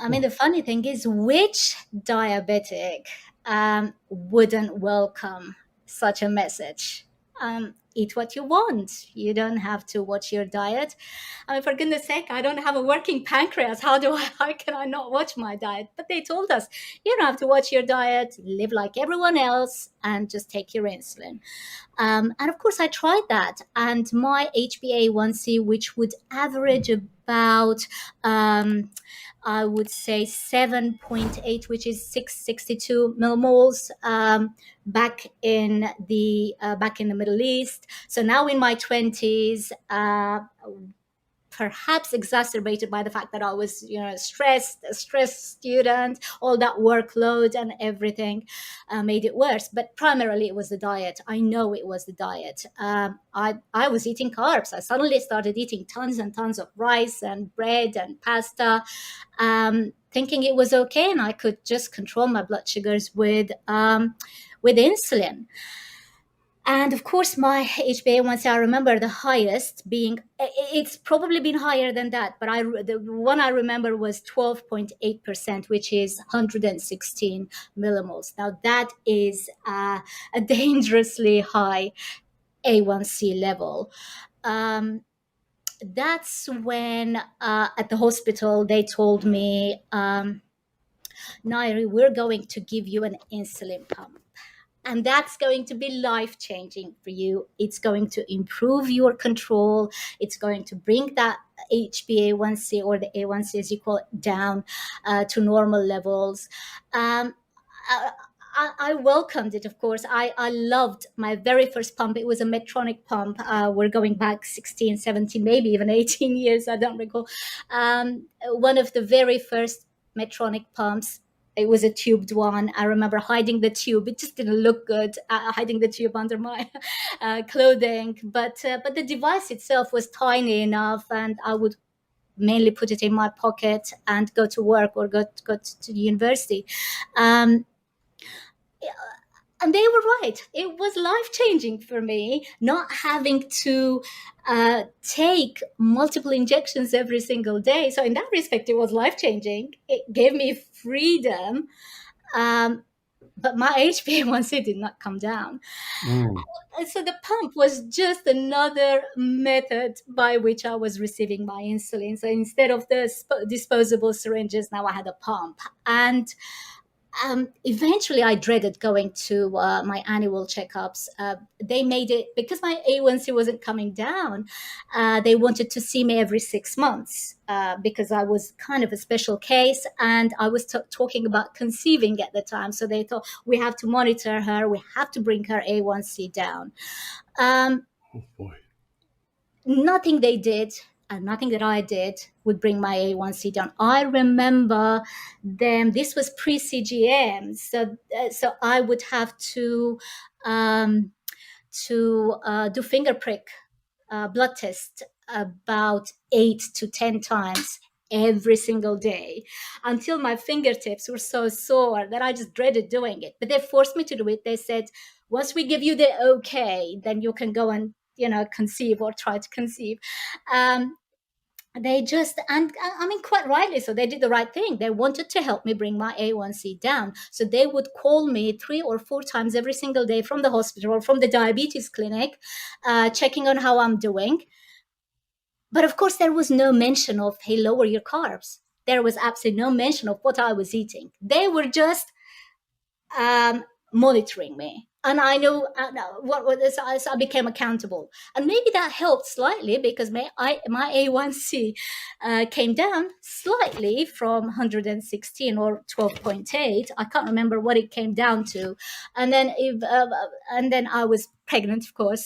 I mean, the funny thing is, which diabetic wouldn't welcome such a message? Eat what you want. You don't have to watch your diet. I mean, for goodness sake, I don't have a working pancreas. How can I not watch my diet? But they told us, you don't have to watch your diet, live like everyone else, and just take your insulin. And of course, I tried that, and my HbA1c, which would average about, I would say 7.8, which is 662 millimoles, back in the Middle East. So now in my 20s, perhaps exacerbated by the fact that I was, stressed, a stressed student, all that workload and everything made it worse. But primarily it was the diet. I know it was the diet. I was eating carbs. I suddenly started eating tons and tons of rice and bread and pasta, thinking it was okay and I could just control my blood sugars with insulin. And of course, my HbA1c, I remember the highest being, it's probably been higher than that, but the one I remember was 12.8%, which is 116 millimoles. Now, that is a dangerously high A1C level. That's when at the hospital, they told me, Nayiri, we're going to give you an insulin pump. And that's going to be life-changing for you. It's going to improve your control. It's going to bring that HbA1c, or the A1c as you call it, down to normal levels. I welcomed it, of course. I loved my very first pump. It was a Medtronic pump. We're going back 16, 17, maybe even 18 years. I don't recall. One of the very first Medtronic pumps. It was a tubed one. I remember hiding the tube. It just didn't look good, hiding the tube under my clothing. But the device itself was tiny enough, and I would mainly put it in my pocket and go to work or go to university. And they were right. It was life-changing for me, not having to take multiple injections every single day. So in that respect, it was life-changing. It gave me freedom. But my HbA1c did not come down. Mm. And so the pump was just another method by which I was receiving my insulin. So instead of the disposable syringes, now I had a pump. And eventually I dreaded going to my annual checkups. They made it, because my A1C wasn't coming down, they wanted to see me every 6 months because I was kind of a special case, and I was talking about conceiving at the time. So they thought, we have to monitor her, we have to bring her A1C down. Oh boy. Nothing they did, and nothing that I did, would bring my A1C down. I remember them. This was pre-CGM, so I would have to do finger prick blood test about 8 to 10 times every single day, until my fingertips were so sore that I just dreaded doing it. But they forced me to do it. They said, once we give you the okay, then you can go and conceive, or try to conceive. They just, and I mean, quite rightly so, they did the right thing. They wanted to help me bring my A1C down. So they would call me 3 or 4 times every single day from the hospital or from the diabetes clinic, checking on how I'm doing. But of course, there was no mention of, hey, lower your carbs. There was absolutely no mention of what I was eating. They were just monitoring me. And I know so I became accountable. And maybe that helped slightly, because my A1C came down slightly from 116 or 12.8. I can't remember what it came down to. And then I was pregnant, of course.